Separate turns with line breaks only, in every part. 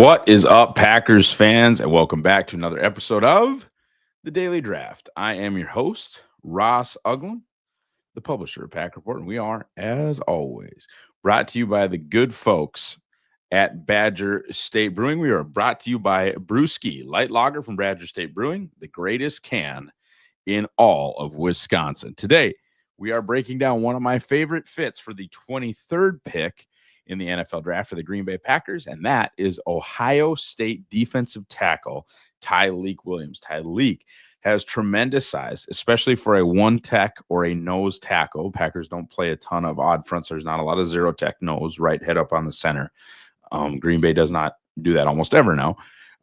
What is up, Packers fans, and welcome back to another episode of the Daily Draft. I am your host, Ross Uglem, the publisher of Pack Report, and we are, as always, brought to you by the good folks at Badger State Brewing. We are brought to you by Brewski, light lager from Badger State Brewing, the greatest can in all of Wisconsin. Today, we are breaking down one of my favorite fits for the 23rd pick in the NFL draft for the Green Bay Packers, and that is Ohio State defensive tackle Tyleik Williams. Tyleik has tremendous size, especially for a one tech or a nose tackle. Packers don't play a ton of odd fronts. There's not a lot of zero tech nose, right head up on the center. Green Bay does not do that almost ever now.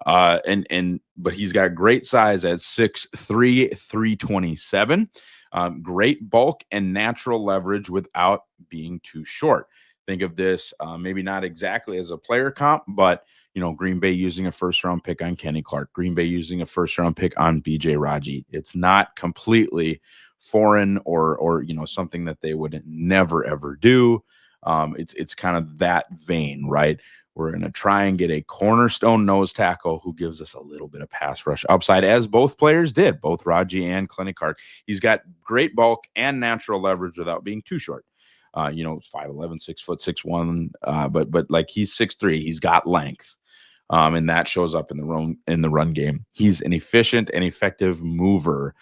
But he's got great size at 6'3", 327. Great bulk and natural leverage without being too short. Think of this, maybe not exactly as a player comp, but Green Bay using a first-round pick on Kenny Clark, Green Bay using a first-round pick on B.J. Raji. It's not completely foreign or something that they would never ever do. It's kind of that vein, right? We're going to try and get a cornerstone nose tackle who gives us a little bit of pass rush upside, as both players did, both Raji and Kenny Clark. He's got great bulk and natural leverage without being too short. 5'11", 6 foot 6'1", but like he's 6'3", he's got length, and that shows up in the run game. He's an efficient and effective mover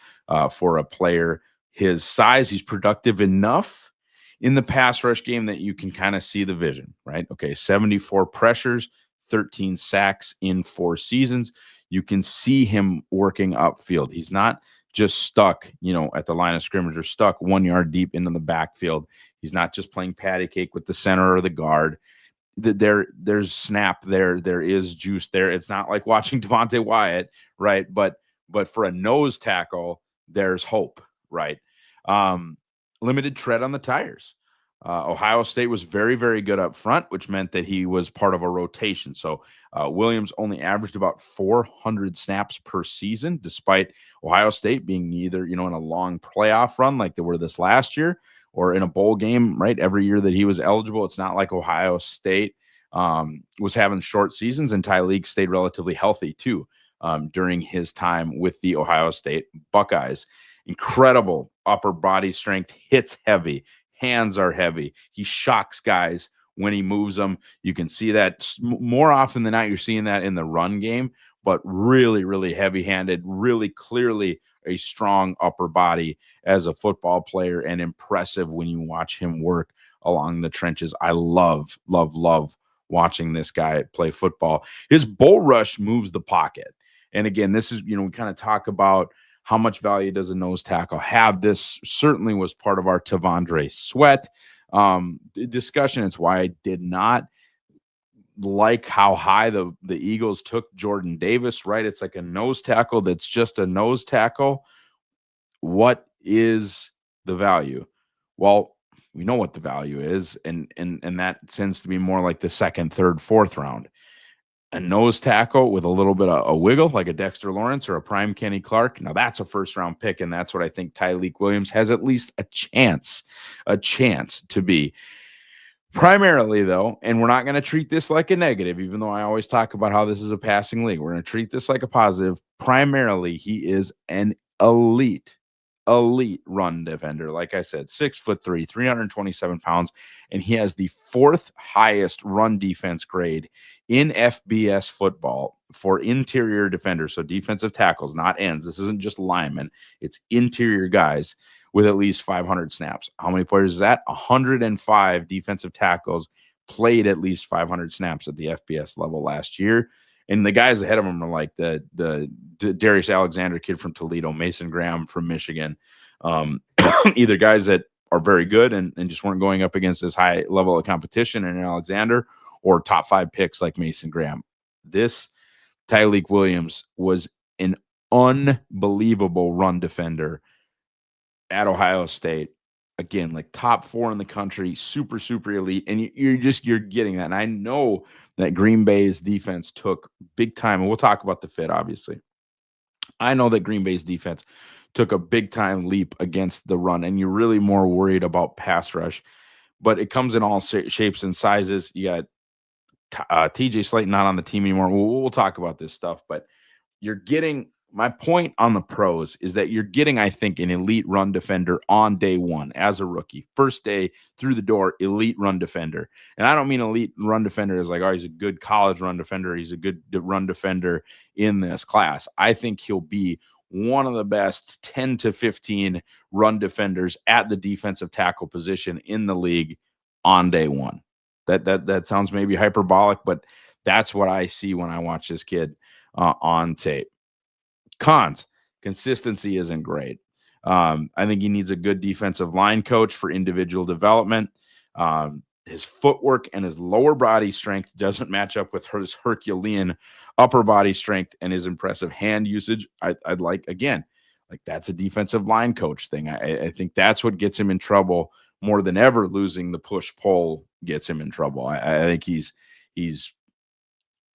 for a player his size. He's productive enough in the pass rush game that you can kind of see the vision, right? Okay, 74 pressures, 13 sacks in 4 seasons. You can see him working upfield. He's not just stuck, at the line of scrimmage or stuck 1 yard deep into the backfield. He's not just playing patty cake with the center or the guard. There's snap there. There is juice there. It's not like watching Devontae Wyatt, right? But for a nose tackle, there's hope, right? Limited tread on the tires. Ohio State was very, very good up front, which meant that he was part of a rotation. So Williams only averaged about 400 snaps per season, despite Ohio State being either, in a long playoff run like they were this last year or in a bowl game, right? Every year that he was eligible. It's not like Ohio State was having short seasons, and Tyleik stayed relatively healthy too during his time with the Ohio State Buckeyes. Incredible upper body strength, hits heavy, hands are heavy. He shocks guys when he moves them. You can see that more often than not. You're seeing that in the run game, but really, really heavy-handed, really clearly a strong upper body as a football player, and impressive when you watch him work along the trenches. I love, love, love watching this guy play football. His bull rush moves the pocket. And again, this is, we kind of talk about how much value does a nose tackle have. This certainly was part of our Tavondre Sweat discussion. It's why I did not like how high the Eagles took Jordan Davis, right? It's like a nose tackle that's just a nose tackle. What is the value? Well, we know what the value is, and that tends to be more like the second, third, fourth round. A nose tackle with a little bit of a wiggle, like a Dexter Lawrence or a prime Kenny Clark. Now that's a first-round pick, and that's what I think Tyleik Williams has at least a chance to be. Primarily, though, and we're not going to treat this like a negative, even though I always talk about how this is a passing league. We're going to treat this like a positive. Primarily, he is an elite run defender. Like I said, 6'3", 327 pounds, and he has the 4th highest run defense grade in FBS football for interior defenders. So defensive tackles, not ends. This isn't just linemen. It's interior guys with at least 500 snaps. How many players is that? 105 defensive tackles played at least 500 snaps at the FBS level last year. And the guys ahead of him are like the Darius Alexander kid from Toledo, Mason Graham from Michigan. Either guys that are very good and just weren't going up against this high level of competition in Alexander, or top 5 picks like Mason Graham. This Tyleik Williams was an unbelievable run defender at Ohio State. Again, like top 4 in the country, super, super elite. And you're getting that. And I know that Green Bay's defense took big time, and we'll talk about the fit, obviously. I know that Green Bay's defense took a big time leap against the run, and you're really more worried about pass rush. But it comes in all shapes and sizes. You got TJ Slayton not on the team anymore. We'll talk about this stuff, but you're getting my point on the pros is that you're getting, I think, an elite run defender on day one as a rookie. First day through the door, elite run defender. And I don't mean elite run defender as like, oh, he's a good college run defender. He's a good run defender in this class. I think he'll be one of the best 10 to 15 run defenders at the defensive tackle position in the league on day one. That sounds maybe hyperbolic, but that's what I see when I watch this kid on tape. Cons, consistency isn't great. I think he needs a good defensive line coach for individual development. His footwork and his lower body strength doesn't match up with his Herculean upper body strength and his impressive hand usage. I'd like, again, like that's a defensive line coach thing. I think that's what gets him in trouble more than ever. Losing the push-pull gets him in trouble. I think he's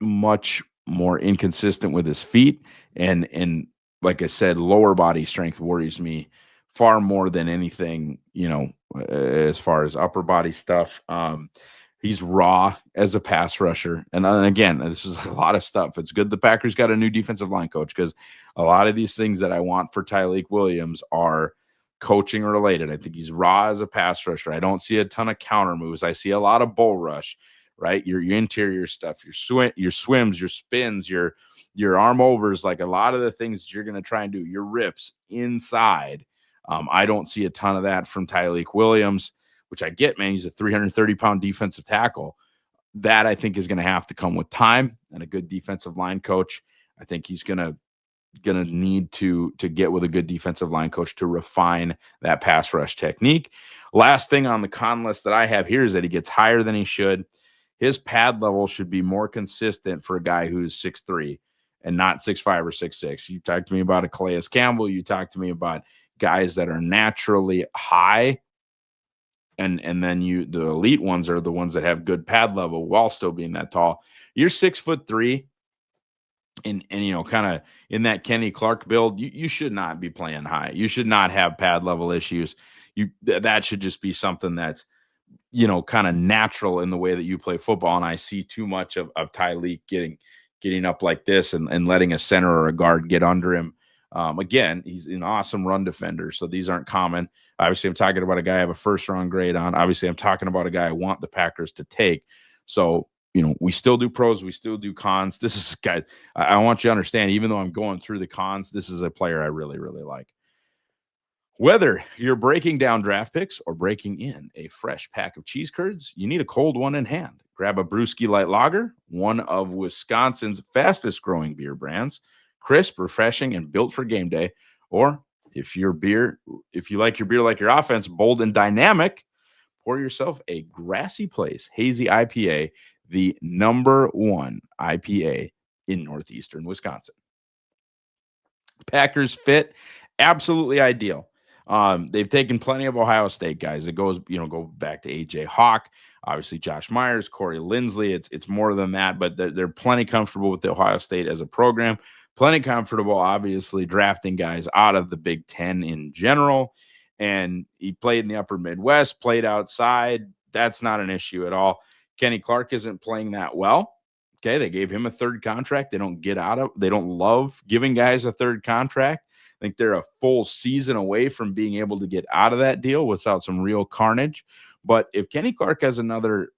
much more inconsistent with his feet, and like I said, lower body strength worries me far more than anything, as far as upper body stuff. He's raw as a pass rusher. And again, this is a lot of stuff. It's good the Packers got a new defensive line coach, because a lot of these things that I want for Tyleik Williams are coaching related. I think he's raw as a pass rusher. I don't see a ton of counter moves. I see a lot of bull rush, right? Your interior stuff, your swims, your spins, your arm overs, like a lot of the things that you're going to try and do, your rips inside. I don't see a ton of that from Tyleik Williams, which I get, man. He's a 330-pound defensive tackle. That I think is going to have to come with time and a good defensive line coach. I think he's going to need to get with a good defensive line coach to refine that pass rush technique. Last thing on the con list that I have here is that he gets higher than he should. His pad level should be more consistent for a guy who's 6'3" and not 6'5" or 6'6". You talked to me about a Calais Campbell. You talked to me about guys that are naturally high. And then the elite ones are the ones that have good pad level while still being that tall. You're 6'3", and kind of in that Kenny Clark build, you should not be playing high. You should not have pad level issues. That should just be something that's kind of natural in the way that you play football. And I see too much of Tyleik getting up like this and letting a center or a guard get under him. Again, he's an awesome run defender, so these aren't common. Obviously, I'm talking about a guy I have a first-round grade on. Obviously, I'm talking about a guy I want the Packers to take. So, we still do pros, we still do cons. This is, guys, I want you to understand, even though I'm going through the cons, this is a player I really, really like. Whether you're breaking down draft picks or breaking in a fresh pack of cheese curds, you need a cold one in hand. Grab a Brewski Light Lager, one of Wisconsin's fastest growing beer brands, crisp, refreshing, and built for game day. Or if you like your beer like your offense, bold and dynamic, pour yourself a Grassy Place Hazy IPA, the #1 IPA in northeastern Wisconsin. Packers fit absolutely ideal. They've taken plenty of Ohio State guys. It goes, go back to AJ Hawk, obviously Josh Myers, Corey Linsley. It's more than that, but they're plenty comfortable with the Ohio State as a program. Plenty comfortable, obviously, drafting guys out of the Big Ten in general. And he played in the upper Midwest, played outside. That's not an issue at all. Kenny Clark isn't playing that well. Okay, they gave him a third contract. They don't love giving guys a third contract. I think they're a full season away from being able to get out of that deal without some real carnage. But if Kenny Clark has another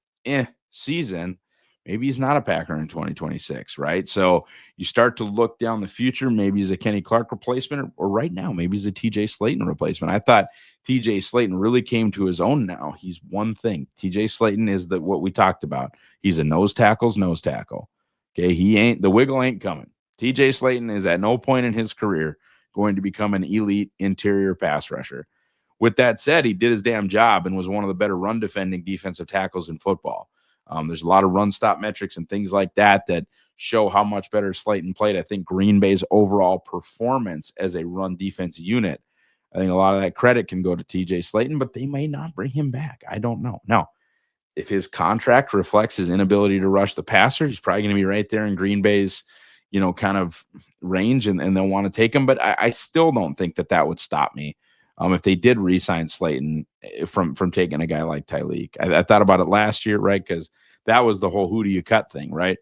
season, maybe he's not a Packer in 2026, right? So you start to look down the future. Maybe he's a Kenny Clark replacement, or right now, maybe he's a TJ Slayton replacement. I thought TJ Slayton really came to his own now. He's one thing. TJ Slayton is what we talked about. He's a nose tackle. Okay, the wiggle ain't coming. TJ Slayton is at no point in his career going to become an elite interior pass rusher. With that said, he did his damn job and was one of the better run defending defensive tackles in football. There's a lot of run stop metrics and things like that show how much better Slayton played. I think Green Bay's overall performance as a run defense unit, I think a lot of that credit can go to TJ Slayton, but they may not bring him back. I don't know. Now, if his contract reflects his inability to rush the passer, he's probably going to be right there in Green Bay's, kind of range, and they'll want to take him. But I still don't think that would stop me if they did re-sign Slayton from taking a guy like Tyleik. I thought about it last year, right? Because that was the whole who do you cut thing, right?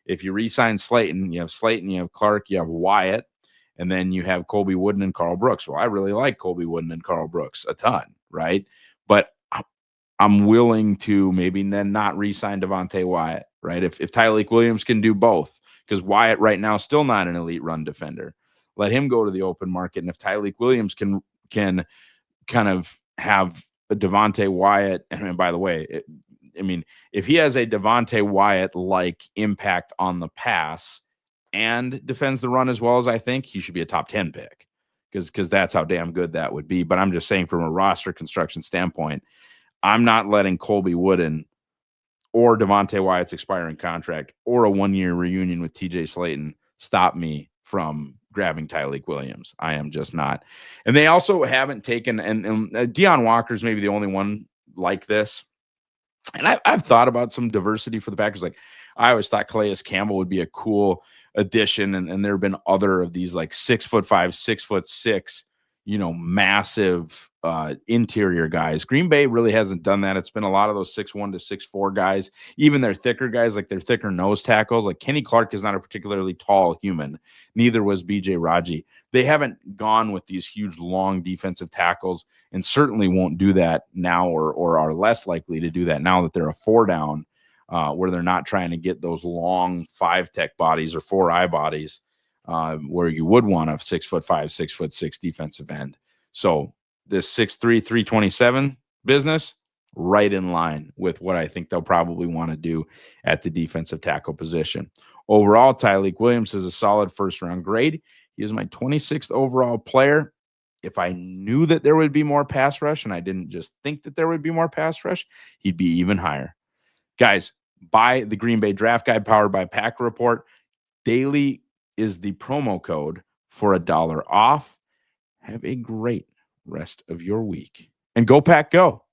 If you re-sign Slayton, you have Clark, you have Wyatt, and then you have Colby Wooden and Carl Brooks. Well, I really like Colby Wooden and Carl Brooks a ton, right? But I'm willing to maybe then not re-sign Devontae Wyatt, right? If Tyleik Williams can do both, because Wyatt right now is still not an elite run defender, let him go to the open market. And if Tyleik Williams can kind of have a Devontae Wyatt, and by the way, if he has a Devontae Wyatt like impact on the pass and defends the run as well as I think, he should be a top 10 pick because that's how damn good that would be. But I'm just saying from a roster construction standpoint, I'm not letting Colby Wooden or Devontae Wyatt's expiring contract or a 1-year reunion with TJ Slayton stop me from grabbing Tyleik Williams. I am just not. And they also haven't taken, and Deion Walker's maybe the only one like this. And I've thought about some diversity for the Packers. Like, I always thought Calais Campbell would be a cool addition. And there have been other of these like 6'5", 6'6", massive interior guys. Green Bay really hasn't done that. It's been a lot of those 6'1" to 6'4" guys, even their thicker guys, like their thicker nose tackles. Like Kenny Clark is not a particularly tall human. Neither was BJ Raji. They haven't gone with these huge, long defensive tackles and certainly won't do that now or are less likely to do that now that they're a 4-down where they're not trying to get those long 5-tech bodies or 4-eye bodies where you would want a 6'5", 6'6" defensive end. So this 6'3", 327 business, right in line with what I think they'll probably want to do at the defensive tackle position. Overall, Tyleik Williams is a solid first-round grade. He is my 26th overall player. If I knew that there would be more pass rush and I didn't just think that there would be more pass rush, he'd be even higher. Guys, buy the Green Bay Draft Guide powered by Packer Report. Daily is the promo code for $1 off. Have a great rest of your week. And go Pack Go.